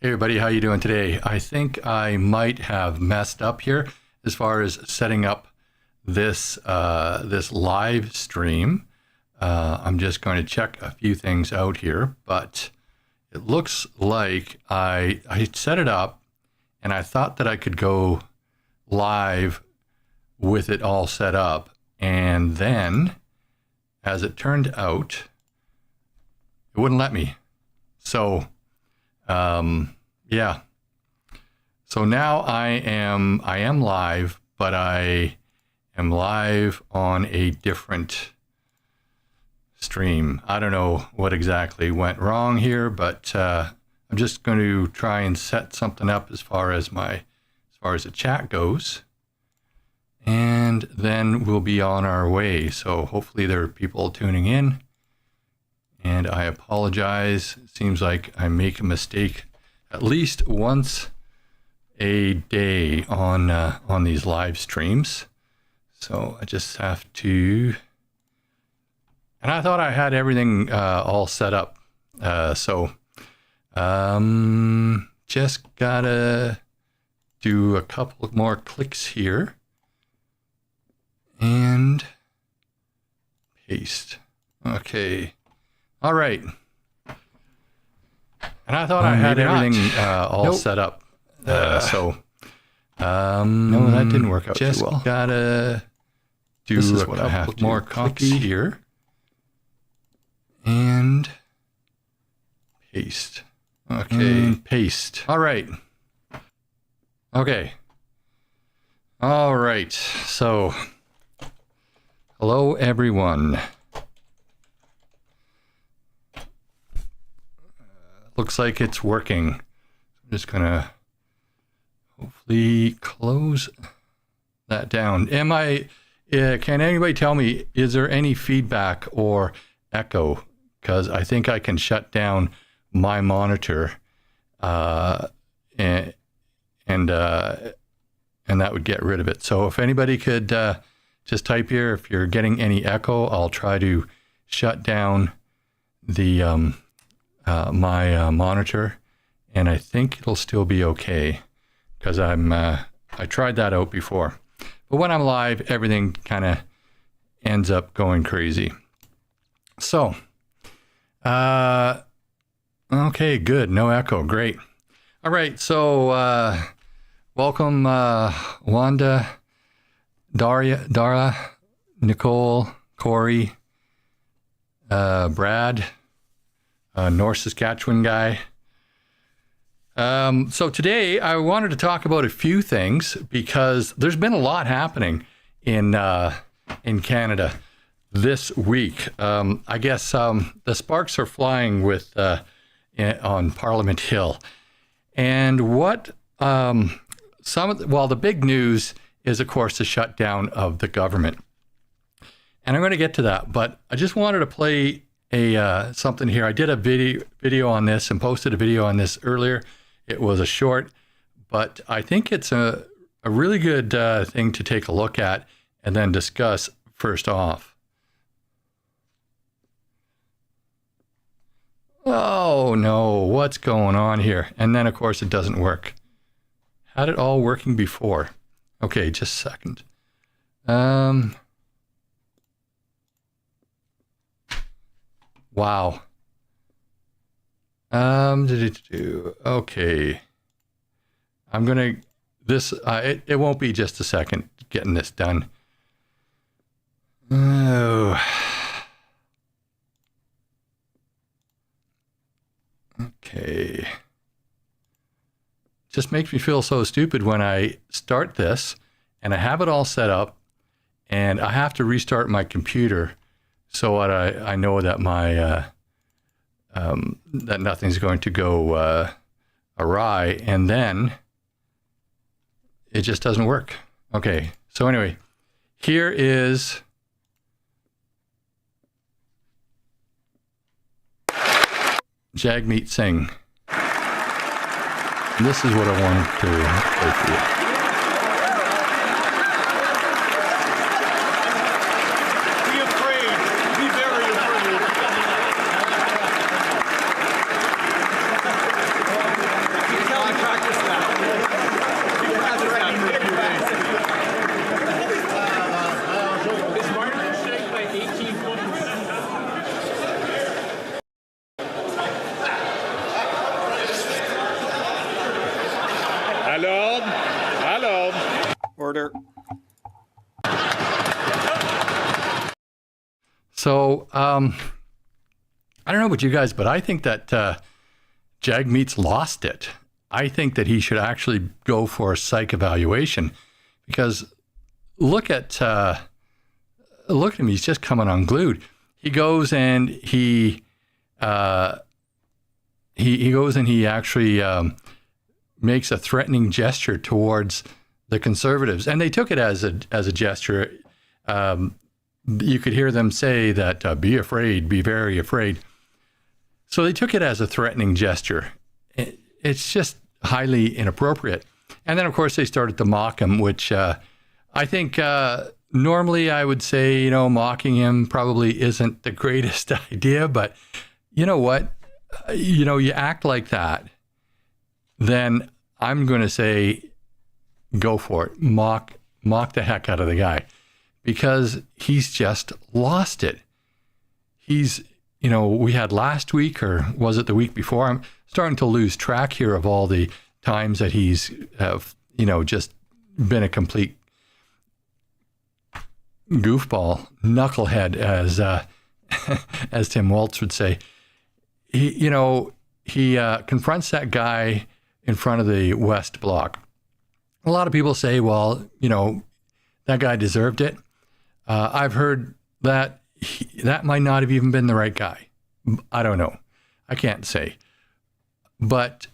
Hey everybody, how you doing today? I think I might have messed up here as far as setting up this this live stream. I'm just going to check a few things out here, but it looks like I set it up and I thought that I could go live with it all set up, and then as it turned out, it wouldn't let me. So yeah. So now I am live, but I am live on a different stream. I don't know what exactly went wrong here, but I'm just going to try and set something up as far as the chat goes, and then we'll be on our way. So hopefully there are people tuning in. And I apologize. It seems like I make a mistake at least once a day on these live streams. So I just have to, and I thought I had everything all set up. Just gotta do a couple more clicks here and paste. Okay. All right. And I thought I had everything all set up. No, that didn't work out too well. Just gotta do a couple more copy here and paste. Okay, paste. All right. Okay. All right. So, hello everyone. Looks like it's working. I'm just gonna hopefully close that down. Can anybody tell me, is there any feedback or echo? Because I think I can shut down my monitor, and that would get rid of it. So if anybody could just type here if you're getting any echo, I'll try to shut down the my monitor, and I think it'll still be okay because I tried that out before. But when I'm live, everything kind of ends up going crazy. So, okay, good, no echo, great. All right, so welcome Wanda, Dara, Nicole, Corey, Brad, North Saskatchewan guy. So today I wanted to talk about a few things because there's been a lot happening in Canada this week. I guess the sparks are flying with on Parliament Hill, and what the big news is, of course, the shutdown of the government, and I'm going to get to that. But I just wanted to play something here. I did a video on this and posted a video on this earlier. It was a short, but I think it's a really good thing to take a look at and then discuss first off. Oh no, what's going on here? And then of course it doesn't work. Had it all working before. Okay, just a second. Wow. Okay. I'm gonna it won't be just a second getting this done. Oh. Okay. Just makes me feel so stupid when I start this and I have it all set up and I have to restart my computer. So I know that my that nothing's going to go awry, and then it just doesn't work. Okay, so anyway, here is Jagmeet Singh. And this is what I wanted to play for you. order. So, I don't know about you guys, but I think that Jagmeet's lost it. I think that he should actually go for a psych evaluation, because look at him. He's just coming unglued. He goes and he actually makes a threatening gesture towards the Conservatives, and they took it as a gesture. You could hear them say that, be afraid, be very afraid. So they took it as a threatening gesture. It's just highly inappropriate. And then, of course, they started to mock him, which I think normally I would say, mocking him probably isn't the greatest idea. But you know what? You act like that, then I'm going to say, go for it. Mock the heck out of the guy, because he's just lost it. He's, we had last week, or was it the week before? I'm starting to lose track here of all the times that he's, just been a complete goofball, knucklehead, as Tim Waltz would say. He confronts that guy in front of the West Bloc. A lot of people say, well, that guy deserved it. I've heard that that might not have even been the right guy. I don't know. I can't say. But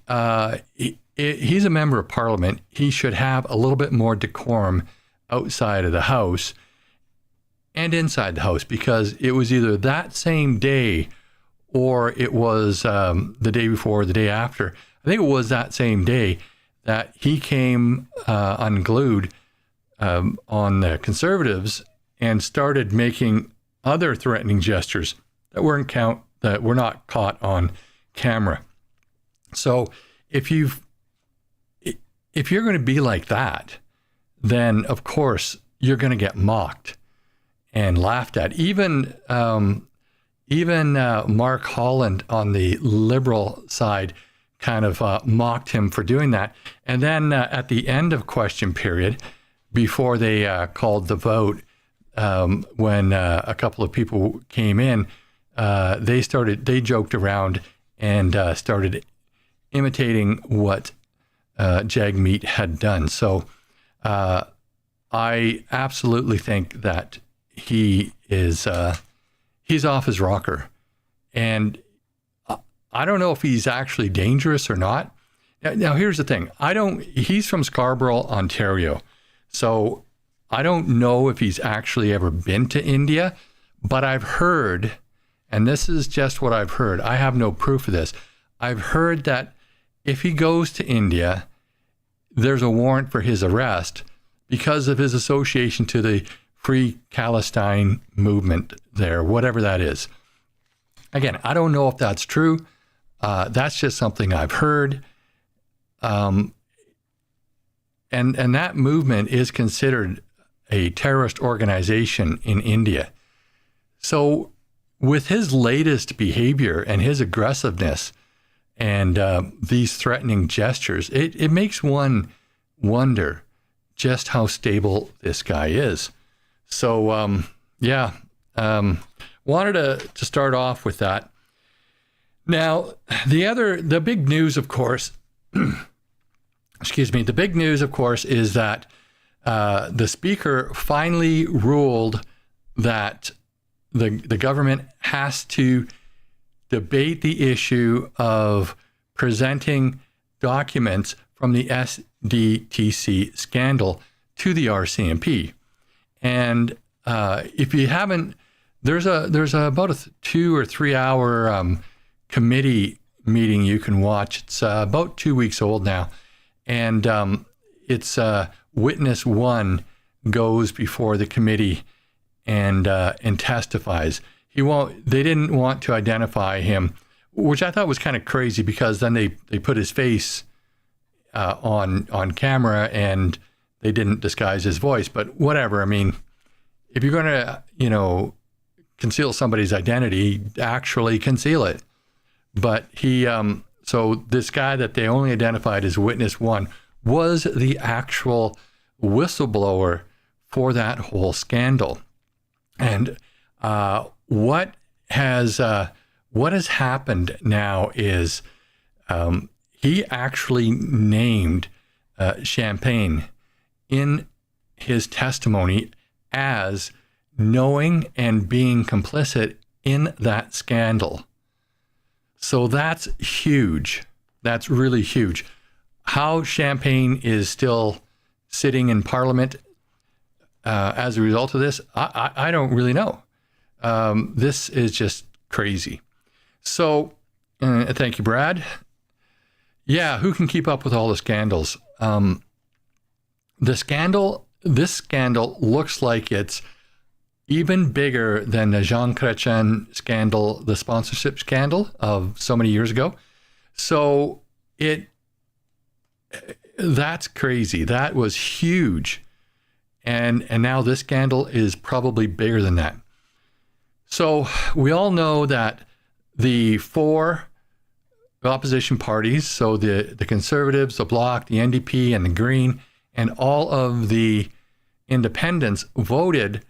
he's a member of Parliament. He should have a little bit more decorum outside of the House and inside the House, because it was either that same day or it was the day before or the day after. I think it was that same day that he came unglued on the Conservatives and started making other threatening gestures that were not caught on camera. So if you're going to be like that, then of course you're going to get mocked and laughed at. Even Mark Holland on the Liberal side kind of mocked him for doing that. And then at the end of question period, before they called the vote, when a couple of people came in, they joked around and started imitating what Jagmeet had done. So I absolutely think that he's off his rocker. And I don't know if he's actually dangerous or not. Now here's the thing. He's from Scarborough, Ontario. So I don't know if he's actually ever been to India, but I've heard, and this is just what I've heard, I have no proof of this. I've heard that if he goes to India, there's a warrant for his arrest because of his association to the Free Palestine movement there, whatever that is. Again, I don't know if that's true. That's just something I've heard. And that movement is considered a terrorist organization in India. So with his latest behavior and his aggressiveness and these threatening gestures, it makes one wonder just how stable this guy is. So, wanted to start off with that. Now, the big news, of course, the big news, of course, is that the Speaker finally ruled that the government has to debate the issue of presenting documents from the SDTC scandal to the RCMP. And if you haven't, there's about a 2 or 3 hour committee meeting you can watch. It's about 2 weeks old now, and it's witness one goes before the committee and testifies. They didn't want to identify him, which I thought was kind of crazy, because then they put his face on camera and they didn't disguise his voice. But whatever. I mean, if you're going to, conceal somebody's identity, actually conceal it. But so this guy that they only identified as witness one was the actual whistleblower for that whole scandal. And what has happened now is he actually named Champagne in his testimony as knowing and being complicit in that scandal. So that's huge. That's really huge. How Champagne is still sitting in Parliament as a result of this, I don't really know. This is just crazy. So, thank you, Brad. Yeah, who can keep up with all the scandals? This scandal looks like it's even bigger than the Jean Chrétien scandal, the sponsorship scandal of so many years ago. So that's crazy. That was huge. And now this scandal is probably bigger than that. So we all know that the four opposition parties, so the Conservatives, the Bloc, the NDP, and the Green, and all of the independents voted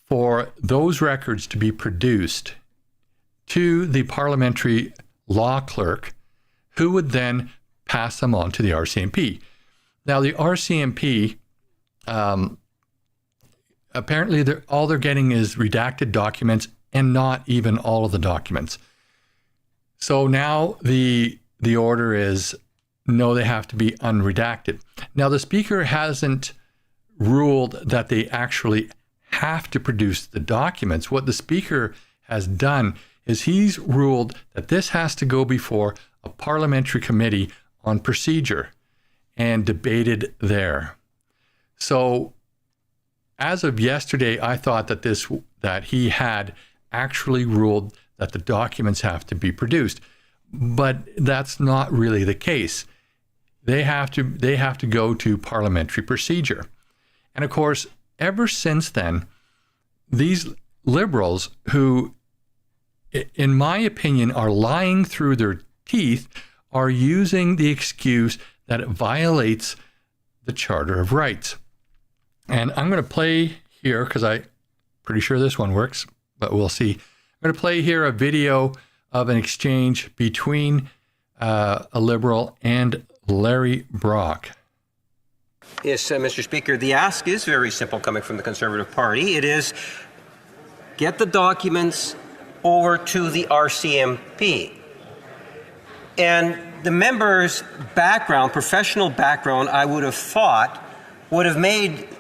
for those records to be produced to the parliamentary law clerk, who would then pass them on to the RCMP. Now, the RCMP, apparently all they're getting is redacted documents and not even all of the documents. So now the order is, no, they have to be unredacted. Now, the Speaker hasn't ruled that they actually have to produce the documents. What the Speaker has done is he's ruled that this has to go before a parliamentary committee on procedure and debated there. So as of yesterday, I thought that he had actually ruled that the documents have to be produced, but that's not really the case. They have to go to parliamentary procedure. And of course, ever since then, these Liberals who, in my opinion, are lying through their teeth, are using the excuse that it violates the Charter of Rights. And I'm going to play here, because I'm pretty sure this one works, but we'll see. I'm going to play here a video of an exchange between a Liberal and Larry Brock. Yes, Mr. Speaker, the ask is very simple coming from the Conservative Party. It is get the documents over to the RCMP. And the member's background, professional background, I would have thought would have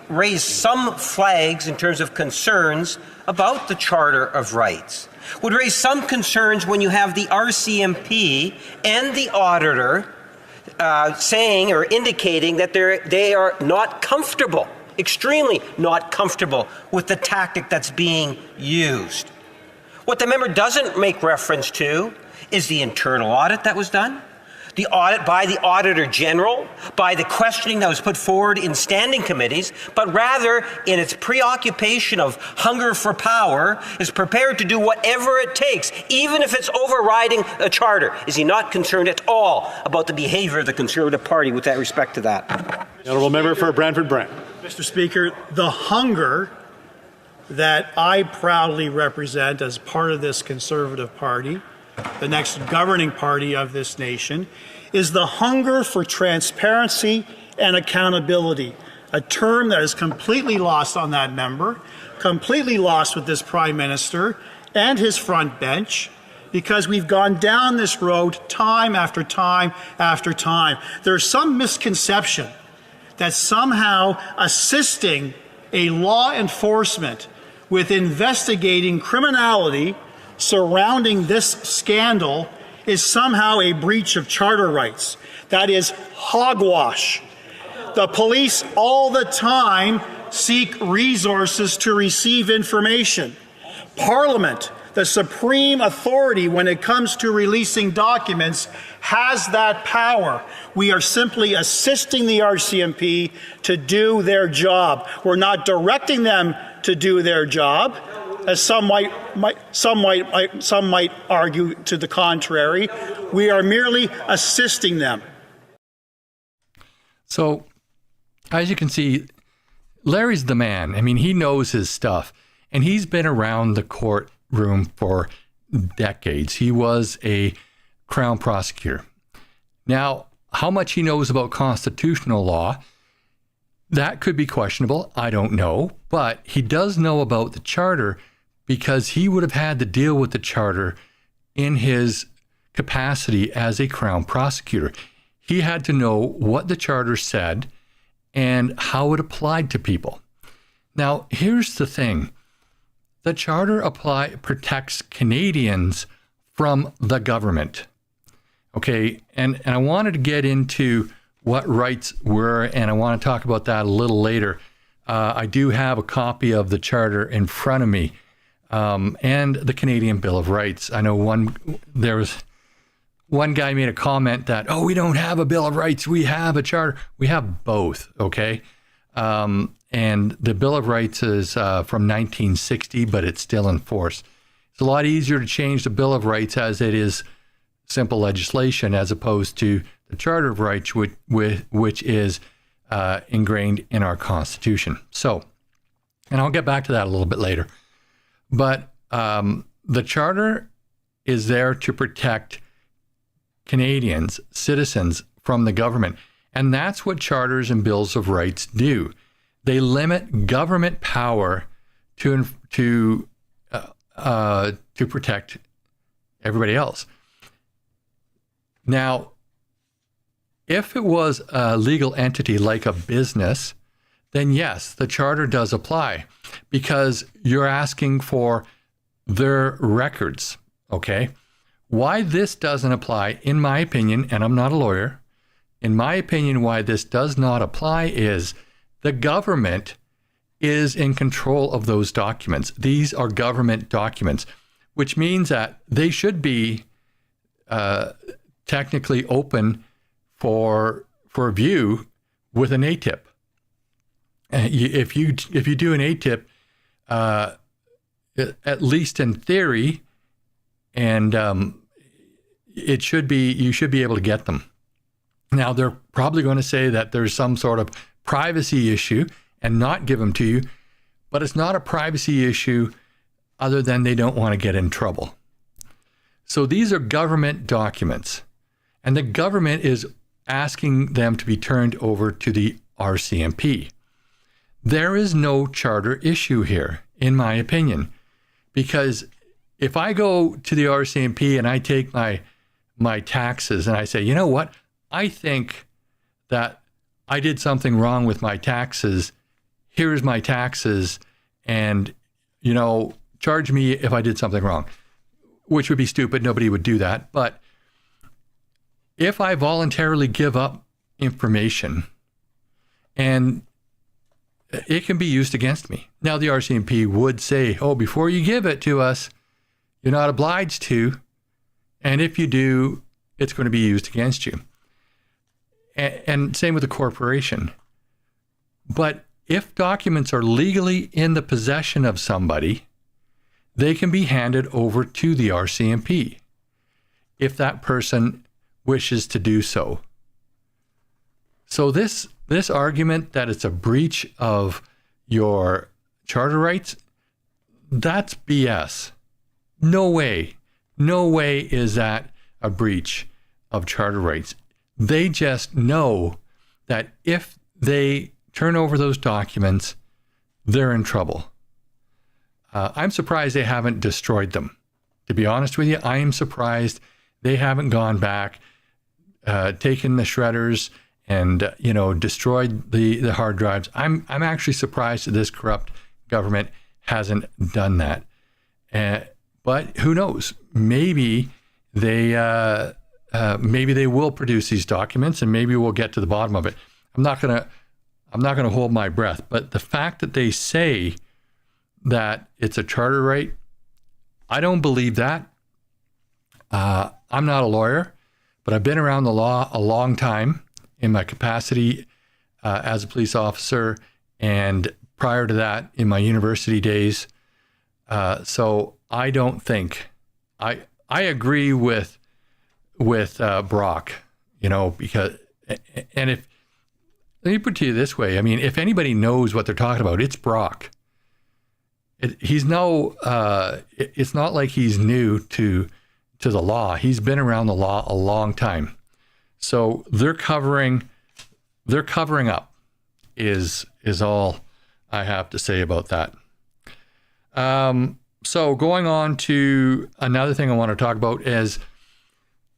raised some flags in terms of concerns about the Charter of Rights. Would raise some concerns when you have the RCMP and the auditor saying or indicating that they are not comfortable, extremely not comfortable with the tactic that's being used. What the member doesn't make reference to is the internal audit that was done, the audit by the Auditor General, by the questioning that was put forward in standing committees, but rather in its preoccupation of hunger for power is prepared to do whatever it takes, even if it's overriding a charter. Is he not concerned at all about the behavior of the Conservative Party with that respect to that? The Honourable Member for Brantford-Brant. Mr. Speaker, the hunger that I proudly represent as part of this Conservative Party, the next governing party of this nation, is the hunger for transparency and accountability, a term that is completely lost on that member, completely lost with this Prime Minister and his front bench, because we've gone down this road time after time after time. There's some misconception that somehow assisting a law enforcement with investigating criminality surrounding this scandal is somehow a breach of charter rights. That is hogwash. The police all the time seek resources to receive information. Parliament, the supreme authority when it comes to releasing documents, has that power. We are simply assisting the RCMP to do their job. We're not directing them to do their job, as some might argue to the contrary. We are merely assisting them. So, as you can see, Larry's the man. I mean, he knows his stuff, and he's been around the courtroom for decades. He was a Crown prosecutor. Now, how much he knows about constitutional law, that could be questionable. I don't know. But he does know about the Charter because he would have had to deal with the Charter in his capacity as a Crown prosecutor. He had to know what the Charter said and how it applied to people. Now, here's the thing. The Charter protects Canadians from the government. Okay, and I wanted to get into what rights were, and I want to talk about that a little later. I do have a copy of the Charter in front of me, and the Canadian Bill of Rights. I know there was one guy made a comment that, oh, we don't have a Bill of Rights, we have a Charter. We have both, okay? And the Bill of Rights is from 1960, but it's still in force. It's a lot easier to change the Bill of Rights as it is simple legislation as opposed to the Charter of Rights, which is ingrained in our Constitution. So, and I'll get back to that a little bit later. But the Charter is there to protect Canadians, citizens, from the government. And that's what charters and bills of rights do. They limit government power to protect everybody else. Now, if it was a legal entity like a business, then yes, the Charter does apply because you're asking for their records, okay? Why this doesn't apply, in my opinion, and I'm not a lawyer, in my opinion, why this does not apply is the government is in control of those documents. These are government documents, which means that they should be technically open for view with an ATIP. If you do an ATIP, at least in theory, and you should be able to get them. Now, they're probably going to say that there's some sort of privacy issue and not give them to you, but it's not a privacy issue other than they don't want to get in trouble. So these are government documents, and the government is asking them to be turned over to the RCMP. There is no charter issue here, in my opinion, because if I go to the RCMP and I take my taxes and I say, you know what, I think that I did something wrong with my taxes, here's my taxes, and, charge me if I did something wrong, which would be stupid. Nobody would do that. But if I voluntarily give up information, and it can be used against me. Now, the RCMP would say, oh, before you give it to us, you're not obliged to. And if you do, it's going to be used against you. And same with the corporation. But if documents are legally in the possession of somebody, they can be handed over to the RCMP if that person wishes to do so. So this argument that it's a breach of your charter rights, that's BS. No way is that a breach of charter rights. They just know that if they turn over those documents, they're in trouble. I'm surprised they haven't destroyed them. To be honest with you, I am surprised they haven't gone back, taken the shredders and, destroyed the hard drives. I'm actually surprised that this corrupt government hasn't done that. But who knows? Maybe they will produce these documents, and maybe we'll get to the bottom of it. I'm not gonna hold my breath. But the fact that they say that it's a charter right, I don't believe that. I'm not a lawyer, but I've been around the law a long time in my capacity as a police officer, and prior to that, in my university days. So I don't think I agree with Brock, because, and if let me put it to you this way. I mean, if anybody knows what they're talking about, it's Brock. It's not like he's new to the law. He's been around the law a long time. So they're covering up is all I have to say about that. So going on to another thing I want to talk about is,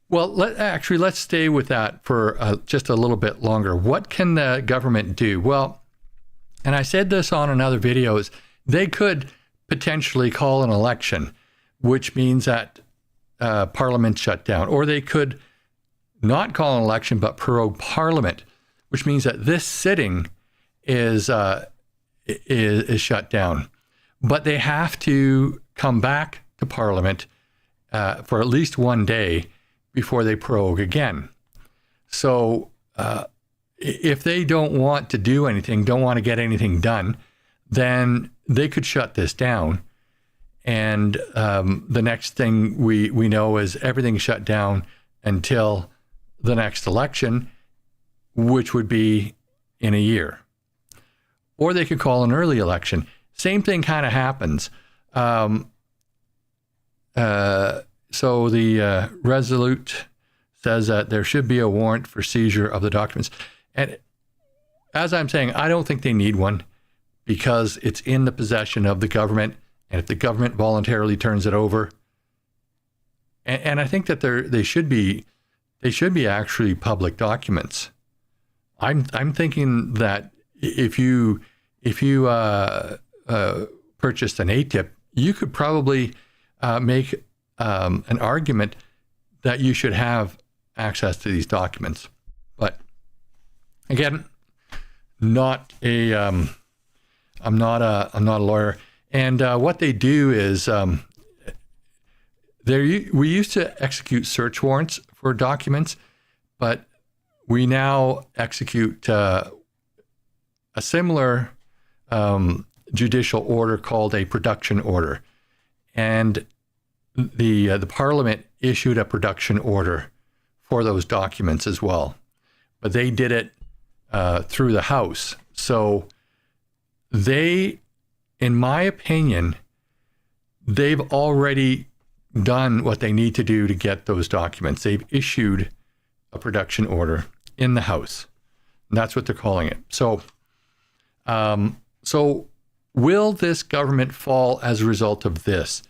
well, let's stay with that for just a little bit longer. What can the government do? Well, and I said this on another video, is they could potentially call an election, which means that Parliament shut down, or they could not call an election but prorogue Parliament, which means that this sitting is shut down. But they have to come back to Parliament for at least one day before they prorogue again. So if they don't want to do anything, don't want to get anything done, then they could shut this down. And the next thing we know is everything's shut down until the next election, which would be in a year. Or they could call an early election. Same thing kind of happens. So the resolute says that there should be a warrant for seizure of the documents. And as I'm saying, I don't think they need one because it's in the possession of the government. And if the government voluntarily turns it over, and I think that they should be actually public documents. I'm thinking that if you purchased an ATIP, you could probably make an argument that you should have access to these documents. But again, I'm not a lawyer. And what they do is we used to execute search warrants for documents, but we now execute a similar judicial order called a production order. And the Parliament issued a production order for those documents as well. But they did it through the House. So they, in my opinion, they've already done what they need to do to get those documents. They've issued a production order in the House. And that's what they're calling it. So, so will this government fall as a result of this?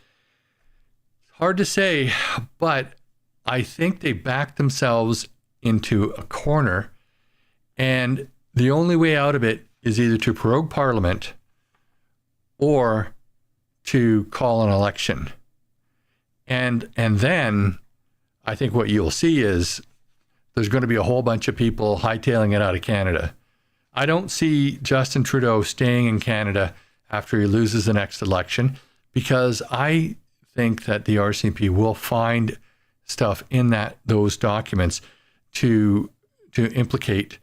Hard to say, but I think they backed themselves into a corner, and the only way out of it is either to prorogue Parliament or to call an election. And then I think what you'll see is there's going to be a whole bunch of people hightailing it out of Canada. I don't see Justin Trudeau staying in Canada after he loses the next election, because I think that the RCMP will find stuff in those documents to implicate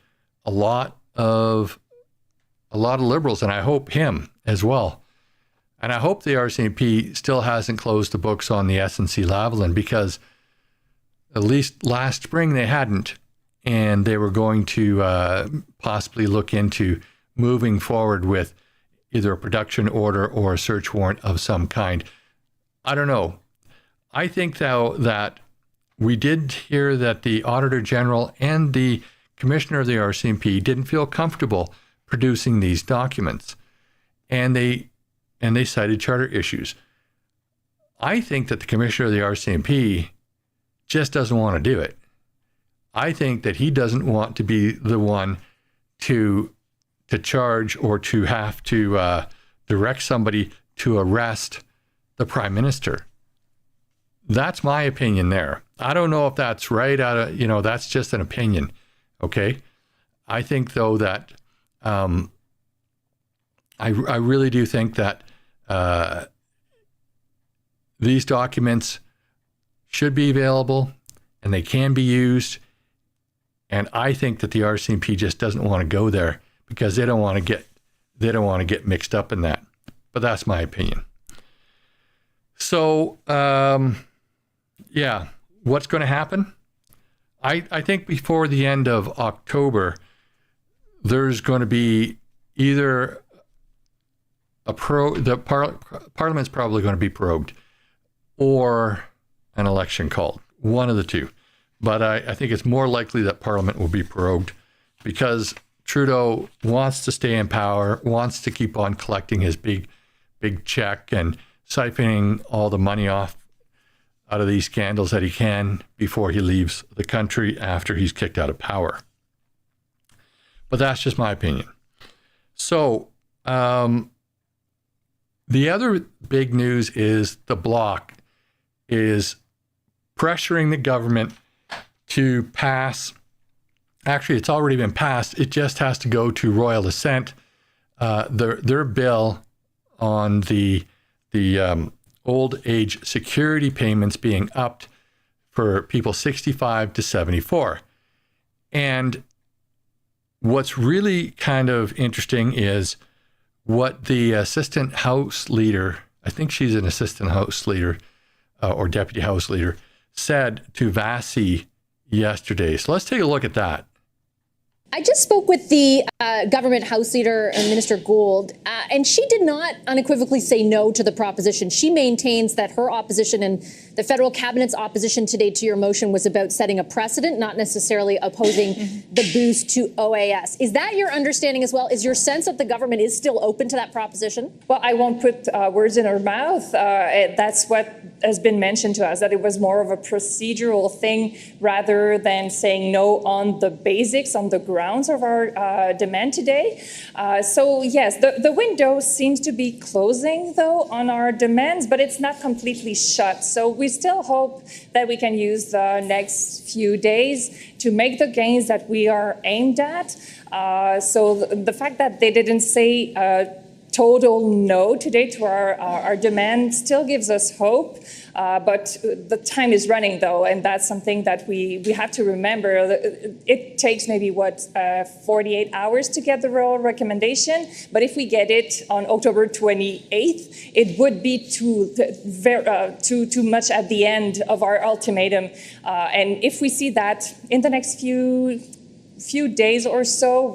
a lot of liberals, and I hope him as well. And I hope the RCMP still hasn't closed the books on the SNC-Lavalin, because at least last spring they hadn't, and they were going to possibly look into moving forward with either a production order or a search warrant of some kind. I don't know. I think, though, that we did hear that the Auditor General and the Commissioner of the RCMP didn't feel comfortable producing these documents, and they cited charter issues. I think that the Commissioner of the RCMP just doesn't want to do it. I think that he doesn't want to be the one to charge or to have to direct somebody to arrest the Prime Minister. That's my opinion there. I don't know if that's right. That's just an opinion. Okay. I think, though, that I really do think that these documents should be available and they can be used. And I think that the RCMP just doesn't want to go there because they don't want to get mixed up in that. But that's my opinion. So, what's going to happen? I think before the end of October, there's going to be either Parliament's probably going to be prorogued or an election called, one of the two. But I think it's more likely that Parliament will be prorogued because Trudeau wants to stay in power, wants to keep on collecting his big check and siphoning all the money off out of these scandals that he can before he leaves the country after he's kicked out of power. But that's just my opinion. So the other big news is the Bloc is pressuring the government to pass. Actually, it's already been passed. It just has to go to royal assent. Their bill on the old age security payments being upped for people 65 to 74. And what's really kind of interesting is what the assistant House leader, I think she's an assistant House leader or deputy House leader, said to Vassy yesterday. So let's take a look at that. I just spoke with the government House leader, Minister Gould, and she did not unequivocally say no to the proposition. She maintains that her opposition and the federal cabinet's opposition today to your motion was about setting a precedent, not necessarily opposing the boost to OAS. Is that your understanding as well? Is your sense that the government is still open to that proposition? Well, I won't put words in her mouth. That's what has been mentioned to us, that it was more of a procedural thing rather than saying no on the basics, on the grounds of our demand today. So yes, the window seems to be closing, though, on our demands, but it's not completely shut. So we still hope that we can use the next few days to make the gains that we are aimed at. So the fact that they didn't say total no today to our demand still gives us hope. But the time is running, though, and that's something that we have to remember. It takes maybe, 48 hours to get the royal recommendation. But if we get it on October 28th, it would be too much at the end of our ultimatum. And if we see that in the next few days or so,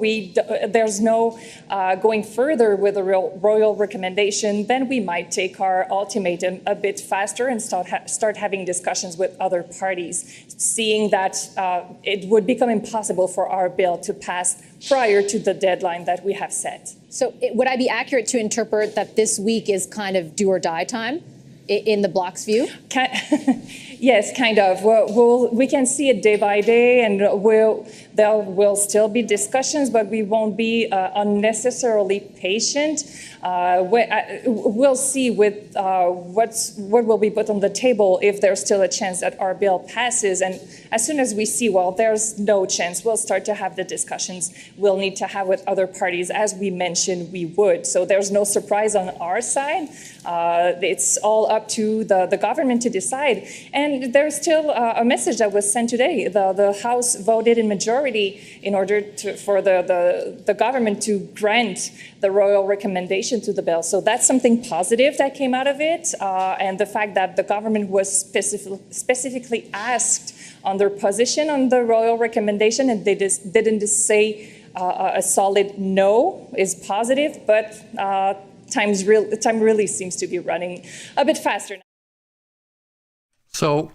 there's no going further with a royal recommendation, then we might take our ultimatum a bit faster and start having discussions with other parties, seeing that it would become impossible for our bill to pass prior to the deadline that we have set. So would I be accurate to interpret that this week is kind of do or die time in the Bloc's view? Yes, kind of. We can see it day by day, and there will still be discussions, but we won't be unnecessarily patient. We'll see with what will be put on the table if there's still a chance that our bill passes. And as soon as we see, well, there's no chance, we'll start to have the discussions we'll need to have with other parties, as we mentioned we would. So there's no surprise on our side. It's all up to the government to decide. And there's still a message that was sent today. The House voted in majority in order for the government to grant the royal recommendation to the bill. So that's something positive that came out of it. And the fact that the government was specifically asked on their position on the royal recommendation, and they didn't just say a solid no, is positive, but time really seems to be running a bit faster now. So,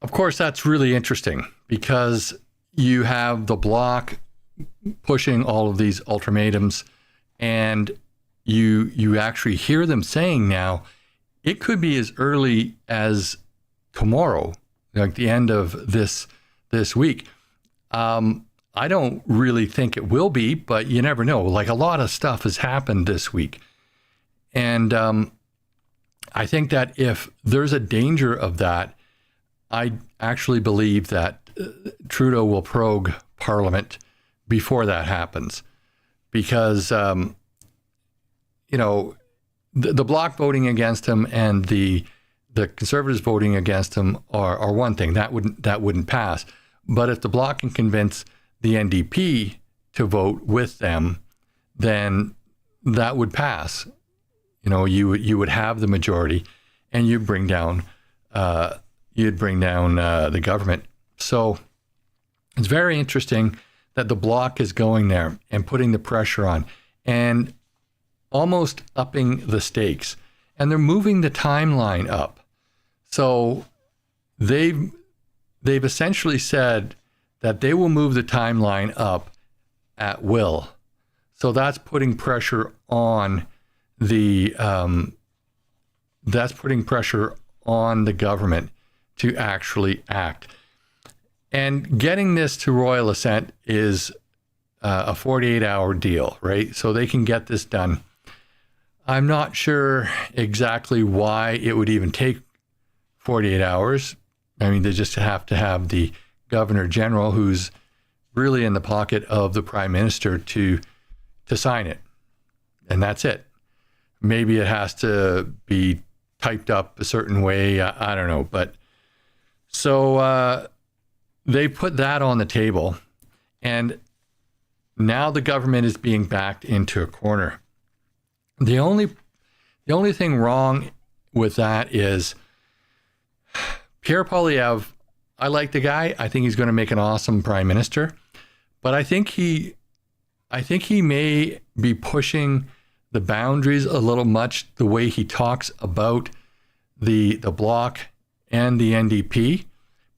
of course, that's really interesting because you have the Bloc pushing all of these ultimatums, and you actually hear them saying now it could be as early as tomorrow, like the end of this week. I don't really think it will be, but you never know. Like, a lot of stuff has happened this week. And I think that if there's a danger of that, I actually believe that Trudeau will prorogue Parliament before that happens. Because, the Bloc voting against him and the Conservatives voting against him are one thing. That wouldn't pass. But if the Bloc can convince the NDP to vote with them, then that would pass. You would have the majority, and you'd bring down the government. So it's very interesting that the Bloc is going there and putting the pressure on and almost upping the stakes. And they're moving the timeline up. So they've essentially said that they will move the timeline up at will. So that's putting pressure on the government to actually act. And getting this to royal assent is a 48-hour deal, right? So they can get this done. I'm not sure exactly why it would even take 48 hours. I mean, they just have to have the Governor General, who's really in the pocket of the Prime Minister, to sign it. And that's it. Maybe it has to be typed up a certain way. I don't know. But so they put that on the table. And now the government is being backed into a corner. The only thing wrong with that is Pierre Poilievre. I like the guy. I think he's going to make an awesome prime minister, but I think he may be pushing the boundaries a little much the way he talks about the Bloc and the NDP,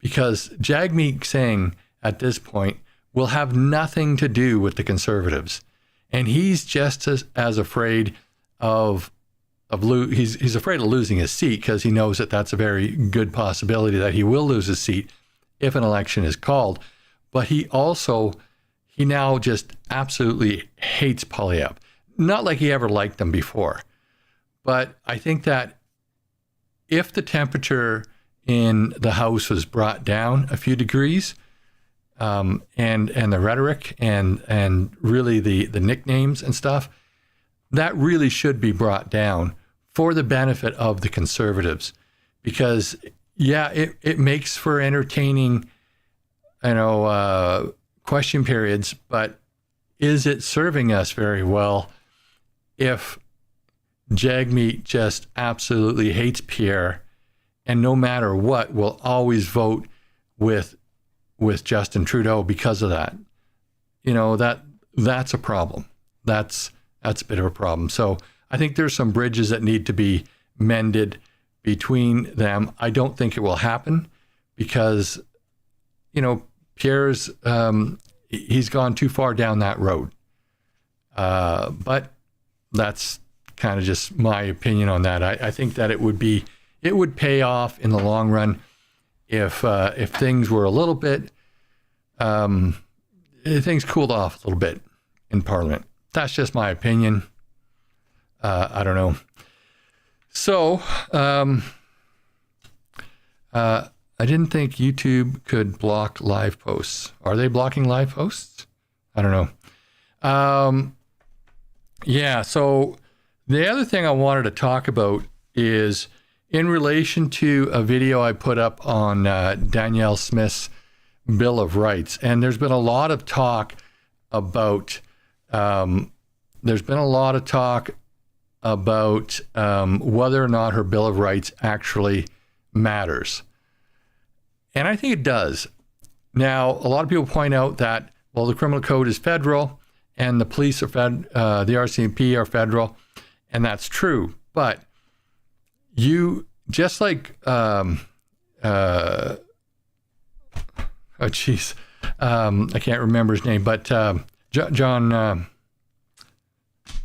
because Jagmeet Singh at this point will have nothing to do with the Conservatives, and he's just as afraid he's afraid of losing his seat, because he knows that that's a very good possibility that he will lose his seat if an election is called. But he now just absolutely hates Poilievre. Not like he ever liked them before. But I think that if the temperature in the House was brought down a few degrees, and the rhetoric and really the nicknames and stuff, that really should be brought down for the benefit of the Conservatives. Because, yeah, it makes for entertaining, question periods, but is it serving us very well if Jagmeet just absolutely hates Pierre and no matter what will always vote with Justin Trudeau because of that? That's a problem. That's a bit of a problem. So I think there's some bridges that need to be mended between them. I don't think it will happen because, Pierre's, he's gone too far down that road. But that's kind of just my opinion on that. I think that it would pay off in the long run if things were a little bit, things cooled off a little bit in Parliament. That's just my opinion. I don't know. So, I didn't think YouTube could block live posts. Are they blocking live posts? I don't know. Yeah, so the other thing I wanted to talk about is in relation to a video I put up on Danielle Smith's Bill of Rights. And there's been a lot of talk about whether or not her Bill of Rights actually matters. And I think it does. Now, a lot of people point out that, well, the criminal code is federal and the police are the RCMP are federal, and that's true. But you, just like, I can't remember his name, but John,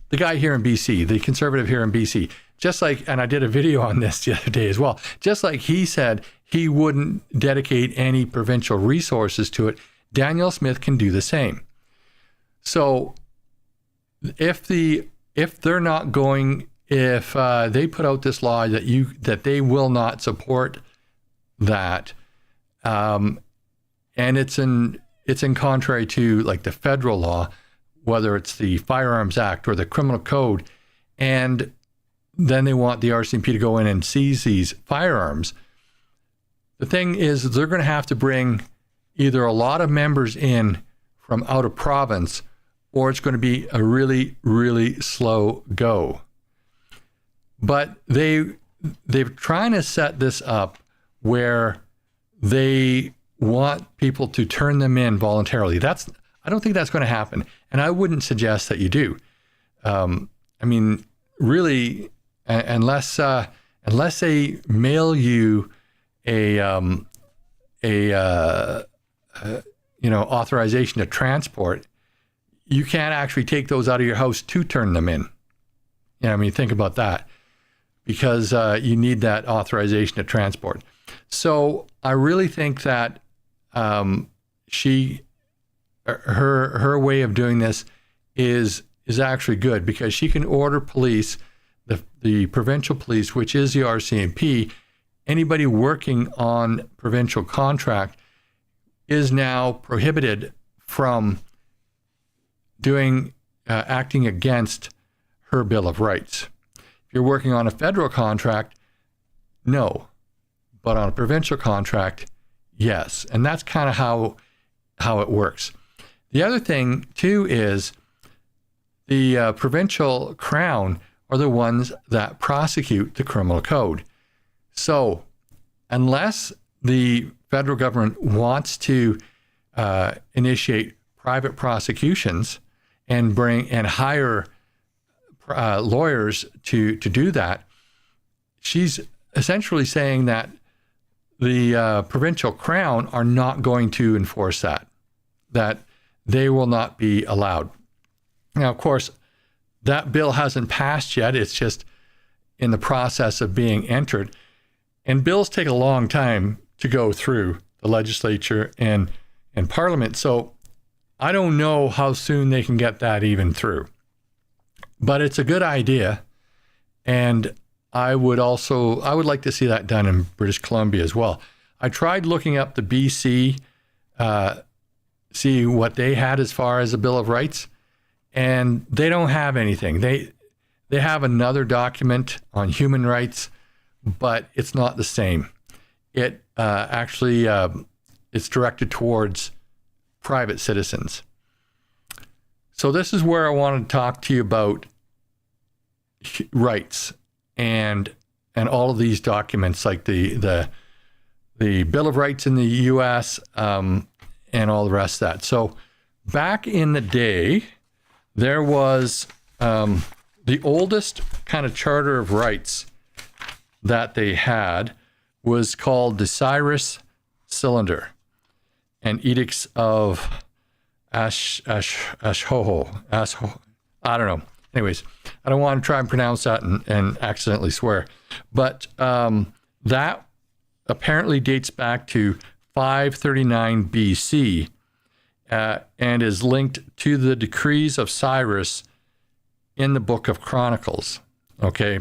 the guy here in BC, the Conservative here in BC, just like, and I did a video on this the other day as well, just like he said he wouldn't dedicate any provincial resources to it, Danielle Smith can do the same. So if they put out this law that they will not support that, and it's in contrary to like the federal law, whether it's the Firearms Act or the Criminal Code, and then they want the RCMP to go in and seize these firearms. The thing is, they're going to have to bring either a lot of members in from out of province, or it's going to be a really, really slow go. But they're trying to set this up where they want people to turn them in voluntarily. I I don't think that's going to happen. And I wouldn't suggest that you do. I mean, really, unless they mail you a authorization to transport, you can't actually take those out of your house to turn them in. I mean, think about that, because you need that authorization to transport. So I really think that her way of doing this is actually good, because she can order police, the provincial police, which is the RCMP, anybody working on provincial contract is now prohibited from acting against her Bill of Rights. If you're working on a federal contract, no. But on a provincial contract, yes. And that's kind of how it works. The other thing, too, is the provincial crown are the ones that prosecute the criminal code. So unless the federal government wants to initiate private prosecutions and hire lawyers to do that, she's essentially saying that the provincial crown are not going to enforce that they will not be allowed. Now, of course, that bill hasn't passed yet. It's just in the process of being entered. And bills take a long time to go through the legislature and Parliament. So I don't know how soon they can get that even through. But it's a good idea. And I would like to see that done in British Columbia as well. I tried looking up the BC, see what they had as far as a Bill of Rights, and they don't have anything. They have another document on human rights, but it's not the same. It actually it's directed towards private citizens. So this is where I wanted to talk to you about rights and all of these documents, like the Bill of Rights in the U.S. And all the rest of that. So back in the day, there was the oldest kind of charter of rights that they had was called the Cyrus Cylinder and Edicts of Ashhoho. I don't know. Anyways, I don't want to try and pronounce that and accidentally swear. But that apparently dates back to 539 BC and is linked to the decrees of Cyrus in the Book of Chronicles. Okay.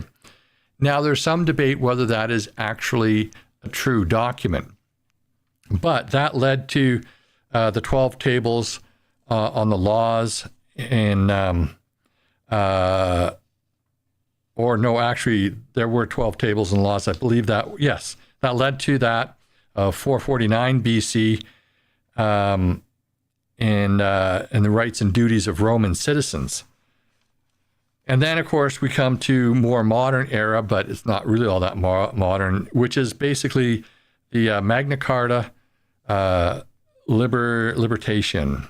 Now, there's some debate whether that is actually a true document, but that led to the 12 tables on the laws in, or no, actually, there were 12 tables and laws. I believe that, yes, that led to that 449 BC and the rights and duties of Roman citizens. And then, of course, we come to more modern era, but it's not really all that modern, which is basically the Magna Carta Libertation.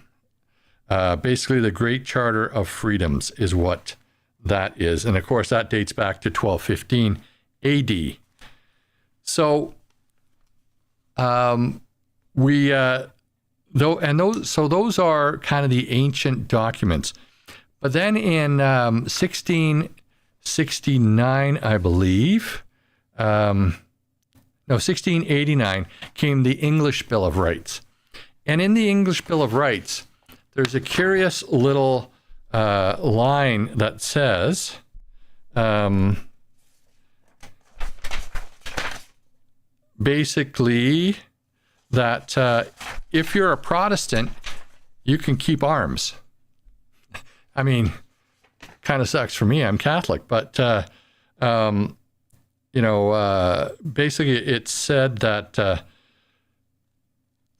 Basically, the Great Charter of Freedoms is what that is. And, of course, that dates back to 1215 AD. So, those are kind of the ancient documents. But then in 1669, I believe, 1689 came the English Bill of Rights. And in the English Bill of Rights, there's a curious little line that says, basically, that if you're a Protestant, you can keep arms. I mean, kind of sucks for me. I'm Catholic, but basically, it said that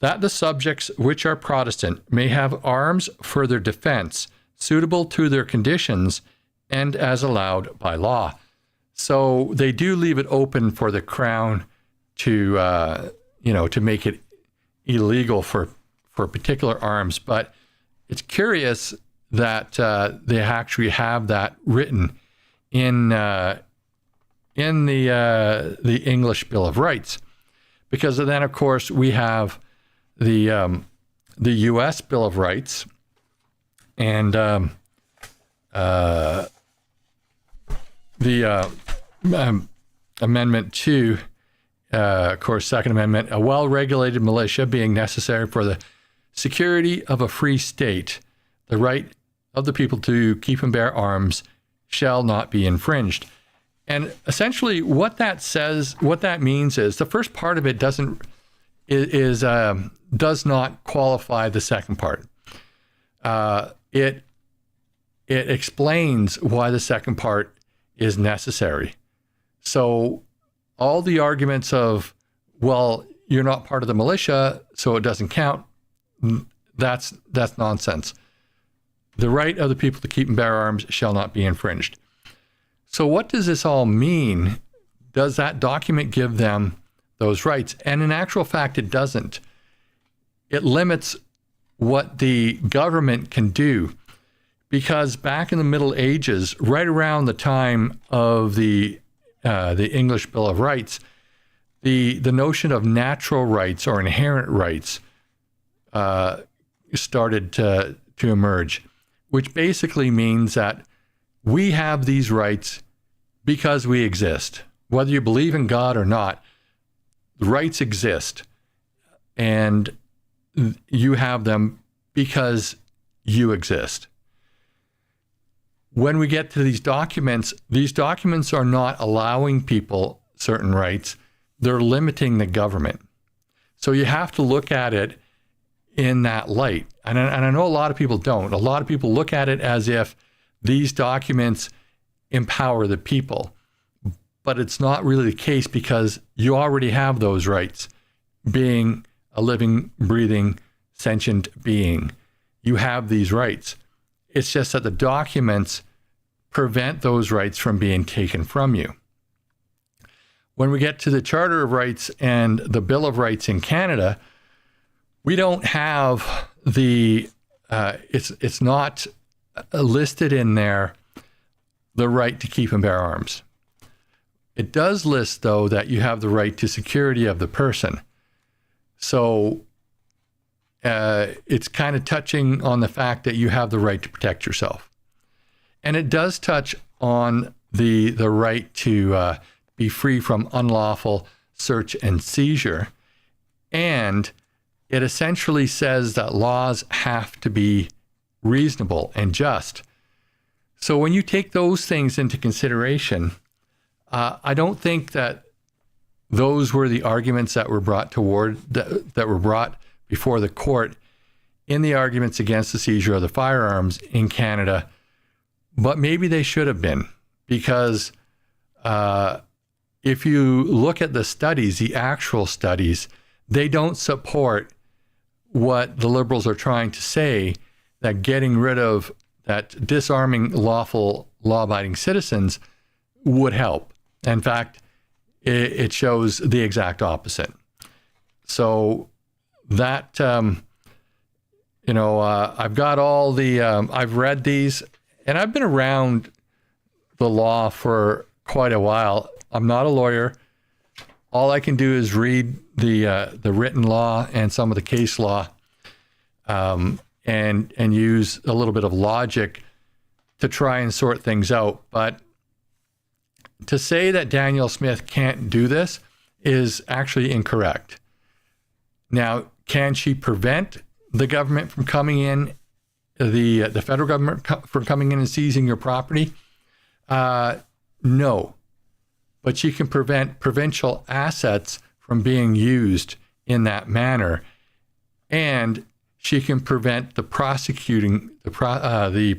that the subjects which are Protestant may have arms for their defense, suitable to their conditions, and as allowed by law. So they do leave it open for the Crown to make it illegal for particular arms, but it's curious that they actually have that written in the English Bill of Rights, because then, of course, we have the U.S. Bill of Rights and the Amendment 2, of course, Second Amendment, a well-regulated militia being necessary for the security of a free state, the right of the people to keep and bear arms shall not be infringed. And essentially what that says, what that means is the first part of it does not qualify the second part. It explains why the second part is necessary. So all the arguments of, well, you're not part of the militia, so it doesn't count, that's nonsense. The right of the people to keep and bear arms shall not be infringed. So what does this all mean? Does that document give them those rights? And in actual fact, it doesn't. It limits what the government can do, because back in the Middle Ages, right around the time of the English Bill of Rights, the notion of natural rights or inherent rights started to emerge, which basically means that we have these rights because we exist. Whether you believe in God or not, the rights exist, and you have them because you exist. When we get to these documents are not allowing people certain rights. They're limiting the government. So you have to look at it in that light. And I know a lot of people don't. A lot of people look at it as if these documents empower the people. But it's not really the case, because you already have those rights. Being a living, breathing, sentient being, you have these rights. It's just that the documents prevent those rights from being taken from you. When we get to the Charter of Rights and the Bill of Rights in Canada, we don't have it's not listed in there the right to keep and bear arms. It does list, though, that you have the right to security of the person. So it's kind of touching on the fact that you have the right to protect yourself. And it does touch on the right to be free from unlawful search and seizure. And it essentially says that laws have to be reasonable and just. So when you take those things into consideration, I don't think that those were the arguments that were brought that were brought before the court in the arguments against the seizure of the firearms in Canada, but maybe they should have been, because if you look at the studies, the actual studies, they don't support what the Liberals are trying to say, that getting rid of, that disarming lawful law-abiding citizens would help. In fact, it shows the exact opposite. So that, I've got all the, I've read these, and I've been around the law for quite a while. I'm not a lawyer. All I can do is read the written law and some of the case law, and use a little bit of logic to try and sort things out. But to say that Danielle Smith can't do this is actually incorrect. Now, can she prevent the government from coming in, the federal government from coming in and seizing your property? No. But she can prevent provincial assets from being used in that manner, and she can prevent the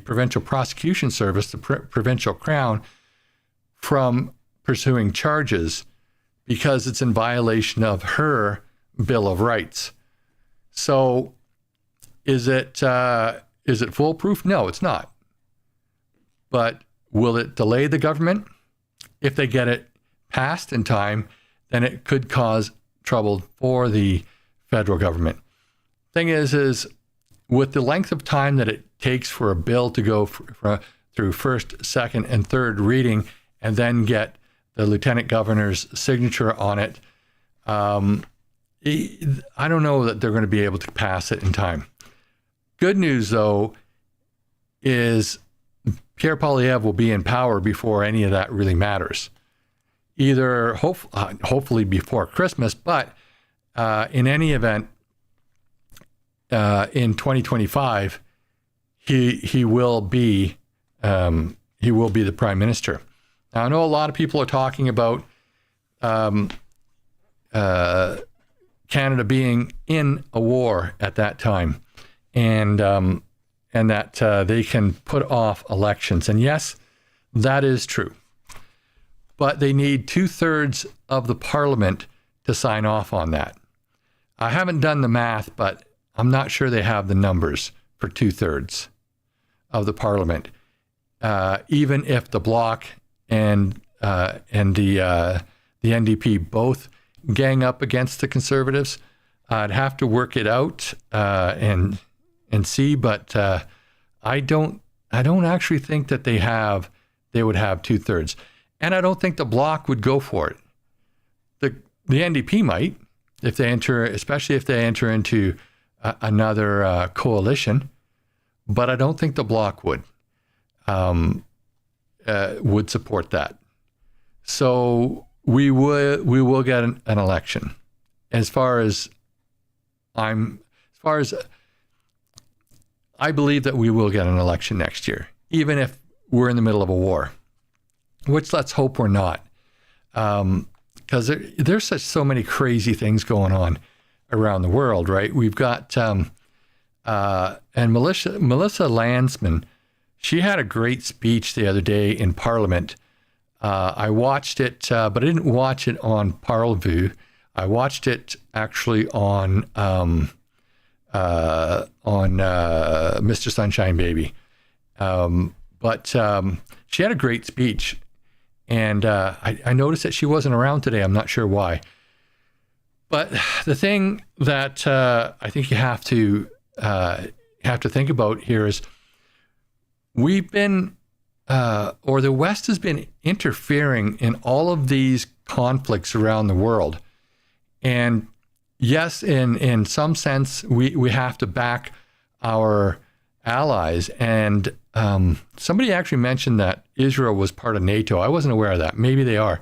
Provincial Prosecution Service, the Provincial Crown, from pursuing charges because it's in violation of her Bill of Rights. So is it foolproof? No, it's not. But will it delay the government? If they get it passed in time, then it could cause trouble for the federal government. Thing is with the length of time that it takes for a bill to go through first, second, and third reading, and then get the lieutenant governor's signature on it, I don't know that they're going to be able to pass it in time. Good news, though, is Pierre Poilievre will be in power before any of that really matters. Either hopefully before Christmas, but in any event, in 2025, he will be the prime minister. Now, I know a lot of people are talking about Canada being in a war at that time, and that they can put off elections. And yes, that is true. But they need 2/3 of the parliament to sign off on that. I haven't done the math, but I'm not sure they have the numbers for 2/3 of the parliament. Even if the Bloc and the NDP both gang up against the Conservatives, I'd have to work it out and see. But I don't actually think that they would have 2/3, and I don't think the Bloc would go for it. The NDP might, if they enter, especially if they enter into another coalition, but I don't think the Bloc would support that. So we will get an election. As far as I believe that we will get an election next year, even if we're in the middle of a war, which let's hope we're not. Because there's so many crazy things going on around the world, right? We've got, and Melissa Landsman, she had a great speech the other day in Parliament. I watched it, but I didn't watch it on Parlevue. I watched it actually on Mr. Sunshine Baby. But she had a great speech. And I noticed that she wasn't around today. I'm not sure why. But the thing that I think you have to think about here is we've been, or the West has been interfering in all of these conflicts around the world. And yes, in some sense, we have to back our allies. And somebody actually mentioned that Israel was part of NATO. I wasn't aware of that. Maybe they are.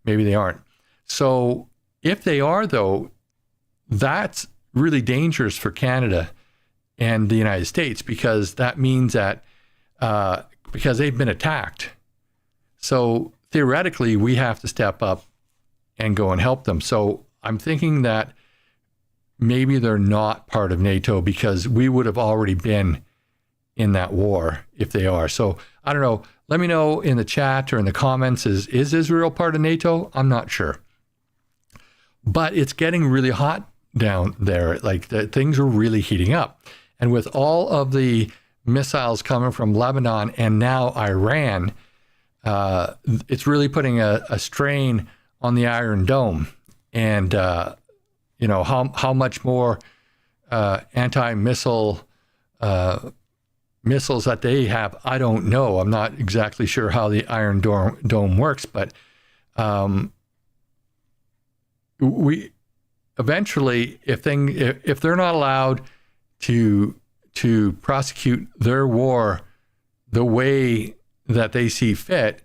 Maybe they aren't. So if they are, though, that's really dangerous for Canada and the United States, because that means that because they've been attacked. So theoretically, we have to step up and go and help them. So I'm thinking that maybe they're not part of NATO, because we would have already been in that war if they are. So I don't know. Let me know in the chat or in the comments, is Israel part of NATO? I'm not sure. But it's getting really hot down there. Like things are really heating up. And with all of the missiles coming from Lebanon and now Iran, it's really putting a strain on the Iron Dome. And, how much more anti-missile missiles that they have, I don't know. I'm not exactly sure how the Iron Dome works, but we eventually, if they're not allowed to prosecute their war the way that they see fit,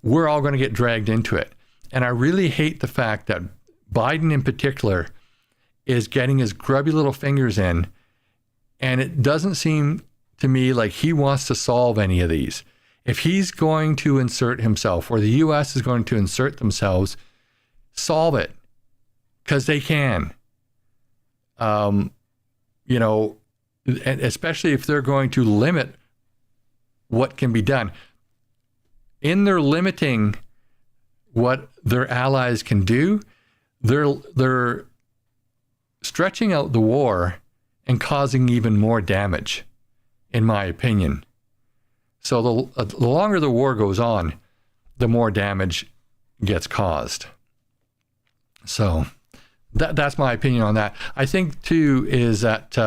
we're all going to get dragged into it. And I really hate the fact that Biden in particular is getting his grubby little fingers in, and it doesn't seem to me like he wants to solve any of these. If he's going to insert himself, or the U.S. is going to insert themselves, solve it, because they can. And especially if they're going to limit what can be done. In their limiting what their allies can do, they're stretching out the war and causing even more damage, in my opinion. So the longer the war goes on, the more damage gets caused. So that's my opinion on that. I think, too, is that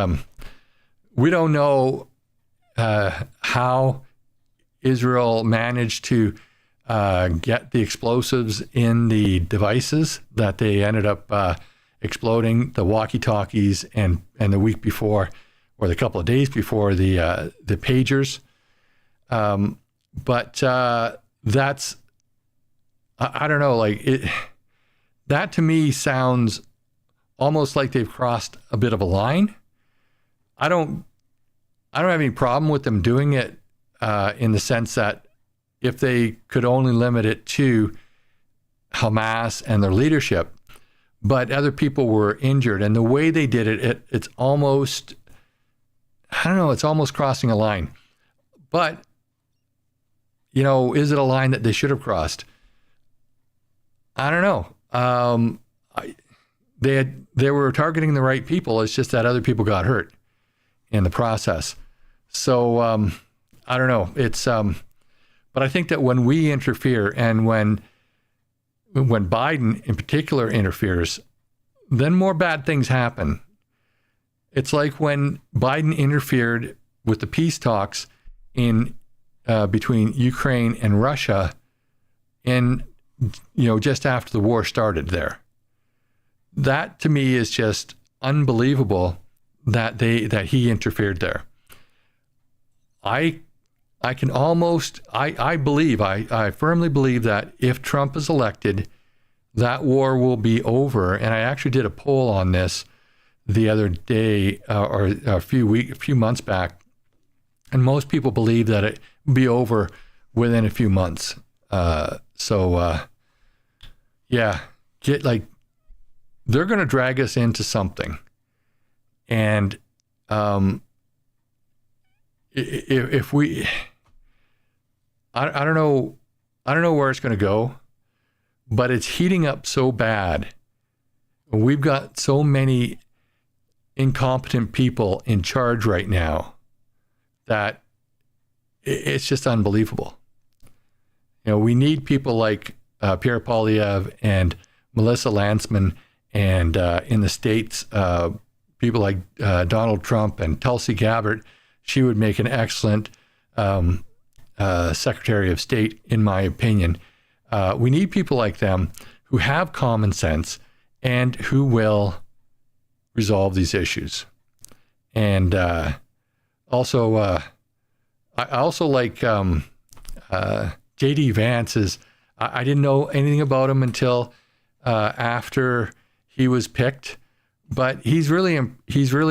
we don't know how Israel managed to get the explosives in the devices that they ended up exploding, the walkie-talkies, and the week before, or the couple of days before, the pagers. But that's, I don't know, like that to me sounds almost like they've crossed a bit of a line. I don't have any problem with them doing it in the sense that if they could only limit it to Hamas and their leadership, but other people were injured, and the way they did it, it's almost, I don't know, it's almost crossing a line. But, you know, is it a line that they should have crossed? I don't know. They were targeting the right people. It's just that other people got hurt in the process. So I don't know. It's but I think that when we interfere, and when Biden in particular interferes, then more bad things happen. It's like when Biden interfered with the peace talks in between Ukraine and Russia, and just after the war started there. That to me is just unbelievable that he interfered there. I firmly believe that if Trump is elected, that war will be over. And I actually did a poll on this the other day, or a few months back, and most people believe that it will be over within a few months. They're going to drag us into something, and if we, I don't know where it's going to go, but it's heating up so bad. We've got so many incompetent people in charge right now that it's just unbelievable. We need people like Pierre Poilievre and Melissa Lantsman, and in the States, people like Donald Trump and Tulsi Gabbard. She would make an excellent Secretary of State, in my opinion. We need people like them who have common sense and who will resolve these issues. And I also like J.D. Vance. I didn't know anything about him until after he was picked, but he's really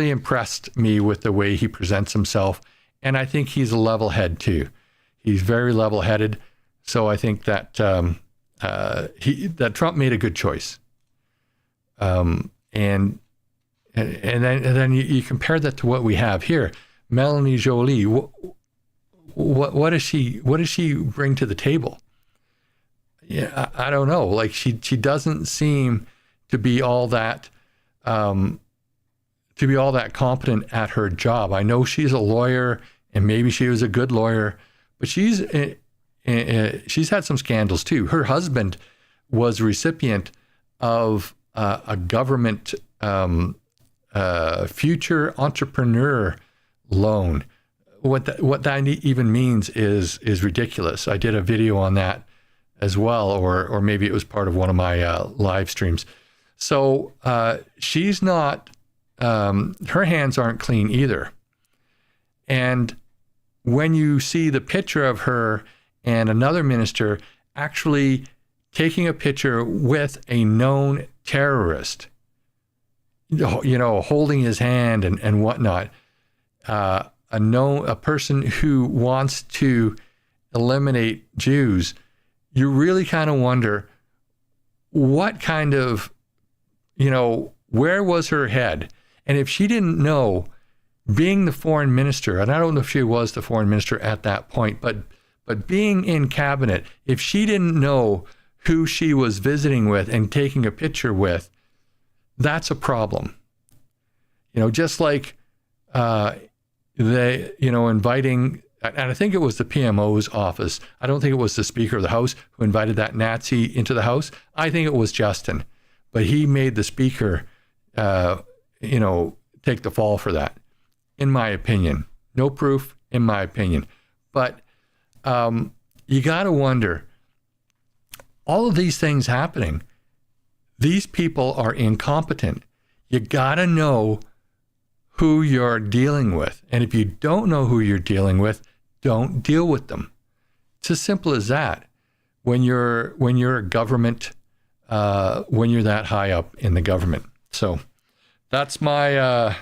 impressed me with the way he presents himself, and I think he's a level head too. He's very level headed, so I think that that Trump made a good choice. And then you compare that to what we have here. Melanie Joly, what does she bring to the table? Yeah, I don't know. Like she doesn't seem to be all that competent at her job. I know she's a lawyer, and maybe she was a good lawyer, but she's had some scandals too. Her husband was a recipient of a government future entrepreneur loan. What that even means is ridiculous. I did a video on that as well, or maybe it was part of one of my live streams. So she's not, her hands aren't clean either. And when you see the picture of her and another minister actually taking a picture with a known terrorist, holding his hand and whatnot, a person who wants to eliminate Jews, you really kind of wonder what kind of, where was her head? And if she didn't know, being the foreign minister, and I don't know if she was the foreign minister at that point, but being in cabinet, if she didn't know who she was visiting with and taking a picture with, that's a problem. Just like they, inviting, and I think it was the PMO's office. I don't think it was the Speaker of the House who invited that Nazi into the House. I think it was Justin, but he made the Speaker, take the fall for that. in my opinion. No proof, in my opinion. But you got to wonder, all of these things happening, these people are incompetent. You got to know who you're dealing with. And if you don't know who you're dealing with, don't deal with them. It's as simple as that. When you're a government, when you're that high up in the government. So that's my,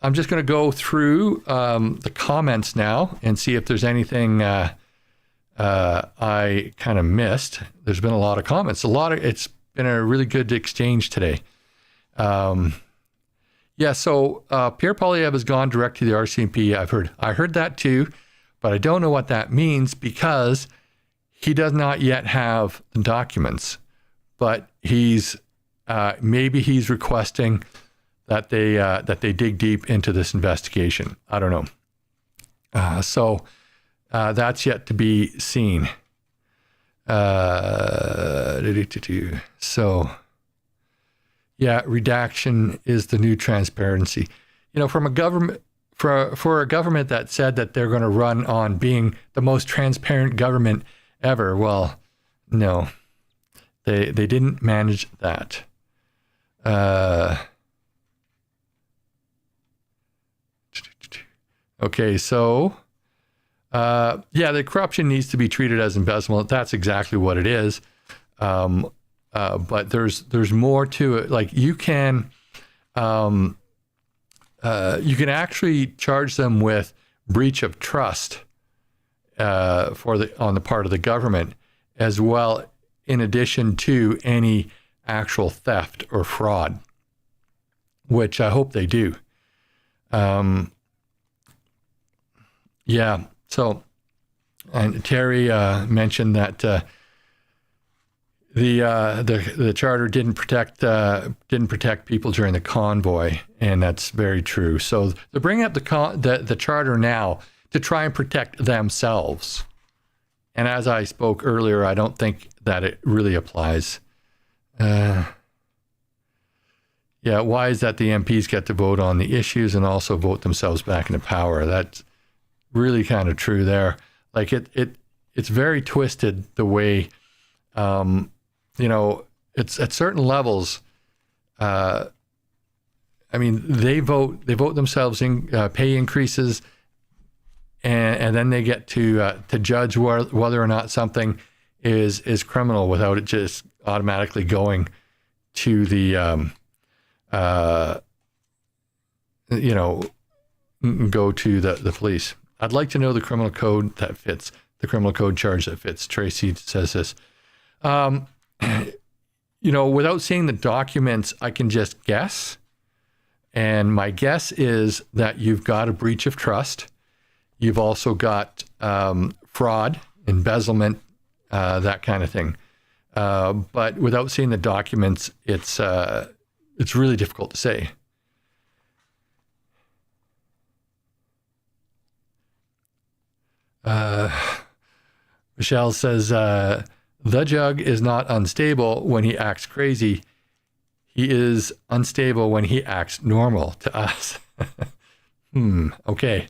I'm just going to go through the comments now and see if there's anything I kind of missed. There's been a lot of comments. It's been a really good exchange today. So Pierre Poilievre has gone direct to the RCMP. I heard that too, but I don't know what that means because he does not yet have the documents. But maybe he's requesting that they dig deep into this investigation. I don't know. So that's yet to be seen. So. Yeah, redaction is the new transparency. From a government, for a government that said that they're going to run on being the most transparent government ever, well, no, they didn't manage that. Okay, so the corruption needs to be treated as embezzlement. That's exactly what it is. But there's more to it. Like you can actually charge them with breach of trust on the part of the government, as well, in addition to any actual theft or fraud, which I hope they do. So, and Terry mentioned that the charter didn't protect people during the convoy, and that's very true. So they're bringing up the charter now to try and protect themselves. And as I spoke earlier, I don't think that it really applies. Why is that the MPs get to vote on the issues and also vote themselves back into power? That's really kind of true there. Like it's very twisted the way, it's at certain levels. They vote themselves in pay increases, and then they get to judge whether or not something is criminal without it just automatically going to the go to the police. I'd like to know the criminal code that fits, the criminal code charge that fits. Tracy says this. Without seeing the documents, I can just guess. And my guess is that you've got a breach of trust. You've also got fraud, embezzlement, that kind of thing. But without seeing the documents, it's really difficult to say. Michelle says, the jug is not unstable when he acts crazy. He is unstable when he acts normal to us. Okay.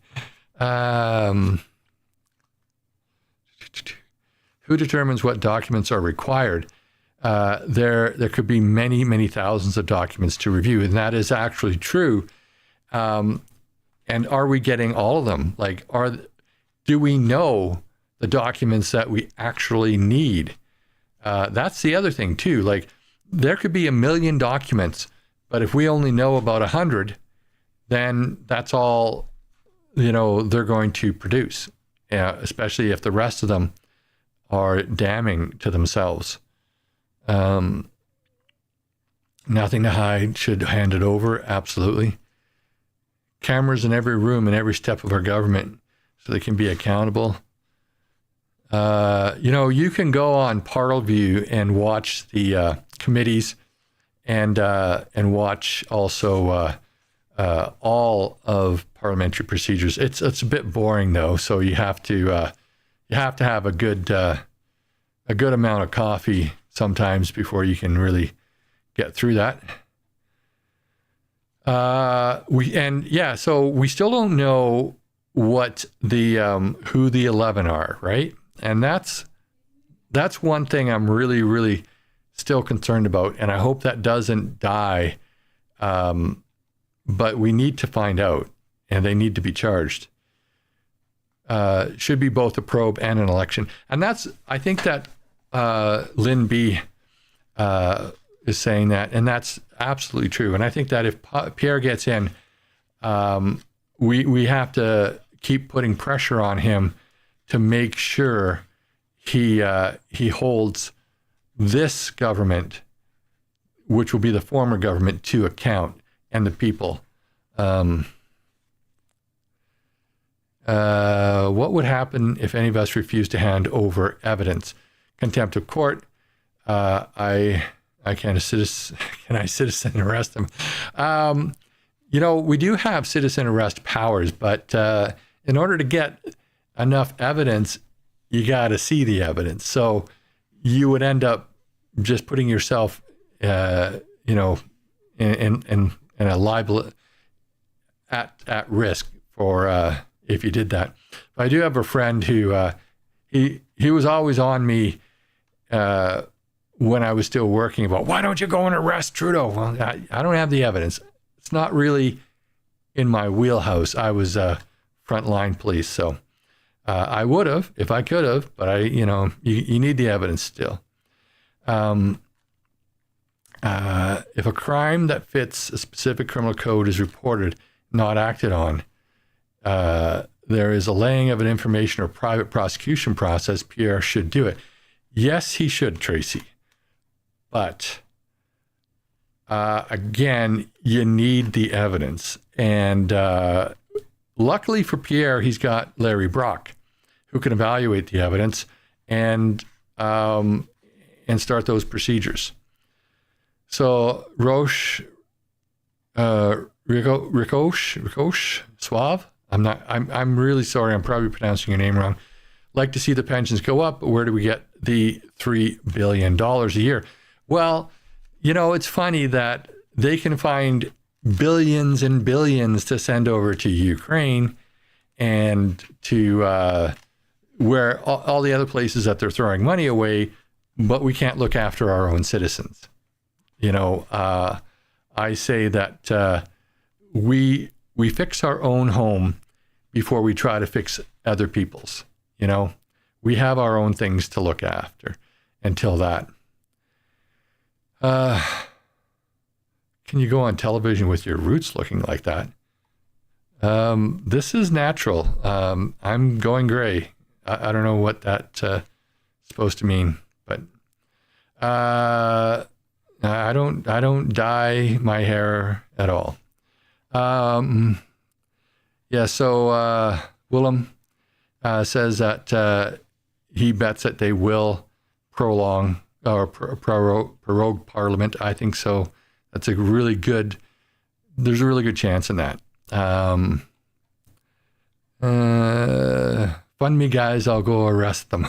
Who determines what documents are required? There could be many, many thousands of documents to review, and that is actually true. And are we getting all of them? Like, do we know the documents that we actually need? That's the other thing too. Like, there could be 1 million documents, but if we only know about 100, then that's all, they're going to produce, especially if the rest of them are damning to themselves. Nothing to hide, should hand it over. Absolutely. Cameras in every room and every step of our government, so they can be accountable. You can go on Parleview and watch the committees and watch also all of parliamentary procedures. It's a bit boring though, so you have to have a good amount of coffee sometimes before you can really get through that. So we still don't know what the who the 11 are, right? And that's one thing I'm really, really still concerned about, and I hope that doesn't die. But we need to find out, and they need to be charged. Should be both a probe and an election, and I think that Lynn B is saying that, and that's absolutely true. And I think that if Pierre gets in, we have to keep putting pressure on him to make sure he holds this government, which will be the former government, to account, and the people. What would happen if any of us refused to hand over evidence? Contempt of court. Can I citizen arrest him? We do have citizen arrest powers, but in order to get enough evidence, you got to see the evidence. So you would end up just putting yourself, in a libel at risk for if you did that. I do have a friend who he was always on me when I was still working about, why don't you go and arrest Trudeau? Well, I don't have the evidence. It's not really in my wheelhouse. I was frontline police, so I would have if I could have, but you need the evidence still. If a crime that fits a specific criminal code is reported, not acted on, there is a laying of an information or private prosecution process. Pierre should do it. Yes, he should, Tracy. But again, you need the evidence. And luckily for Pierre, he's got Larry Brock, who can evaluate the evidence and start those procedures. So Ricoche Suave. I'm really sorry. I'm probably pronouncing your name wrong. Like to see the pensions go up, but where do we get the $3 billion a year? Well, it's funny that they can find billions and billions to send over to Ukraine and to where all the other places that they're throwing money away, but we can't look after our own citizens. I say that we fix our own home before we try to fix other people's. We have our own things to look after until that. Can you go on television with your roots looking like that? This is natural. I'm going gray. I don't know what that's supposed to mean, but I don't dye my hair at all. So Willem says that he bets that they will prolong or prorogue Parliament. I think so. There's a really good chance in that. Fund me, guys. I'll go arrest them.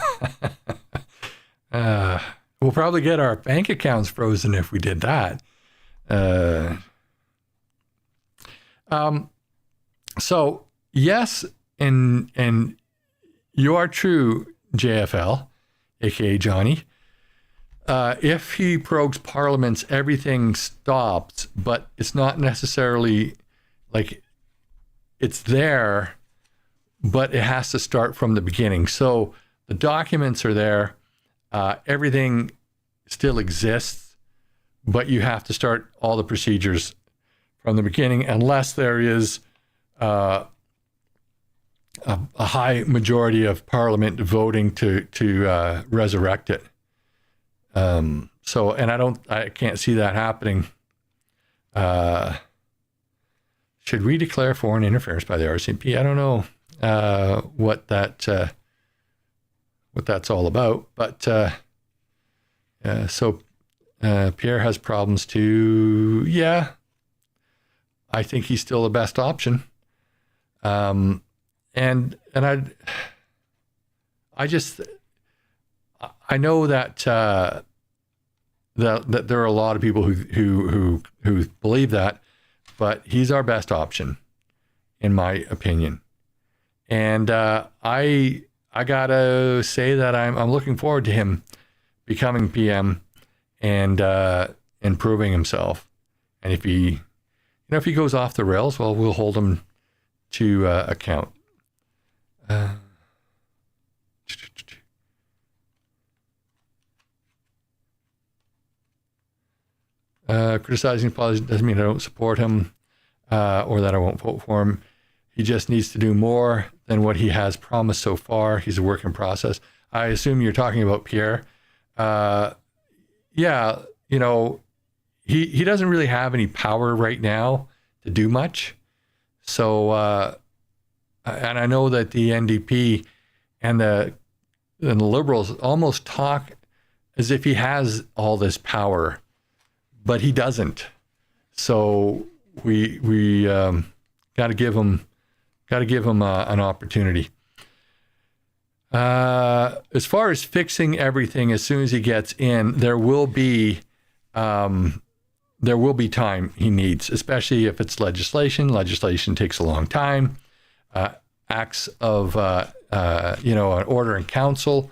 We'll probably get our bank accounts frozen if we did that. So yes, and you are true, JFL, aka Johnny. If he prorogues parliaments, everything stops, but it's not necessarily like it's there, but it has to start from the beginning. So the documents are there, everything still exists, but you have to start all the procedures from the beginning, unless there is a high majority of Parliament voting to resurrect it. And I can't see that happening. Should we declare foreign interference by the RCMP? I don't know what that's all about, but Pierre has problems too. Yeah, I think he's still the best option. And I know that that there are a lot of people who believe that, but he's our best option, in my opinion. And I gotta say that I'm looking forward to him becoming PM and proving himself. And if he goes off the rails, well, we'll hold him to account. Criticizing politics doesn't mean I don't support him or that I won't vote for him. He just needs to do more than what he has promised so far. He's a work in process. I assume you're talking about Pierre. Yeah, he doesn't really have any power right now to do much. So, and I know that the NDP and the Liberals almost talk as if he has all this power, but he doesn't. So we got to give him an opportunity. As far as fixing everything, as soon as he gets in, there will be time he needs, especially if it's legislation. Legislation takes a long time. Acts of an order in council.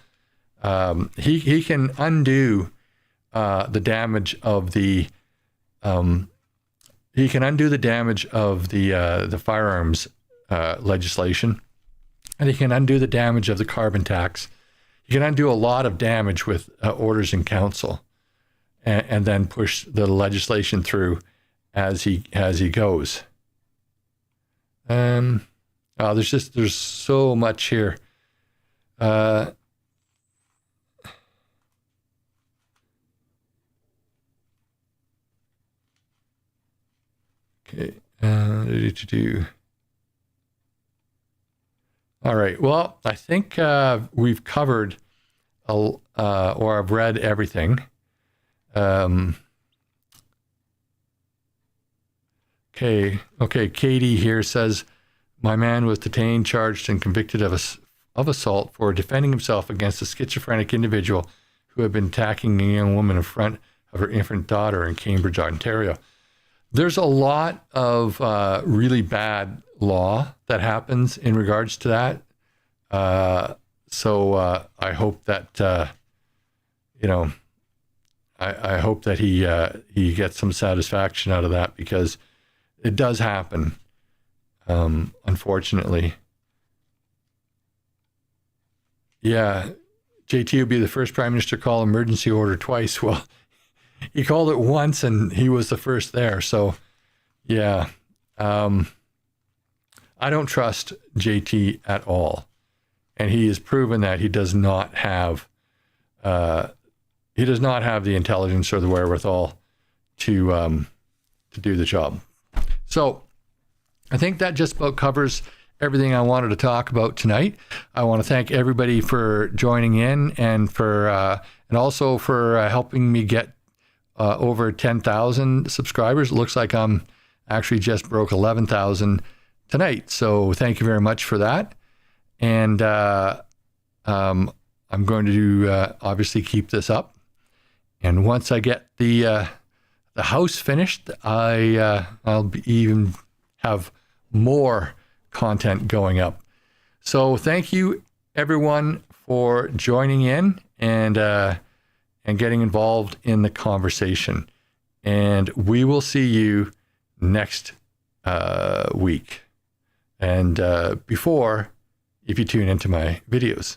He can undo the damage of the firearms legislation, and he can undo the damage of the carbon tax. He can undo a lot of damage with orders in council, and then push the legislation through as he goes. There's so much here. Okay. All right. Well, I think we've covered, or I've read everything. Okay. Katie here says, my man was detained, charged, and convicted of assault for defending himself against a schizophrenic individual who had been attacking a young woman in front of her infant daughter in Cambridge, Ontario. There's a lot of really bad law that happens in regards to that. So I hope that, I hope that he gets some satisfaction out of that, because it does happen, unfortunately. Yeah, JT would be the first prime minister to call emergency order twice. Well, he called it once and he was the first there. So, yeah, I don't trust JT at all. And he has proven that he does not have the intelligence or the wherewithal to do the job. So I think that just about covers everything I wanted to talk about tonight. I want to thank everybody for joining in and also for helping me get over 10,000 subscribers. It looks like I'm actually just broke 11,000 tonight. So thank you very much for that. And I'm going to obviously keep this up. And once I get the house finished, I'll even have more content going up. So thank you everyone for joining in and getting involved in the conversation. And we will see you next week. And before, if you tune into my videos.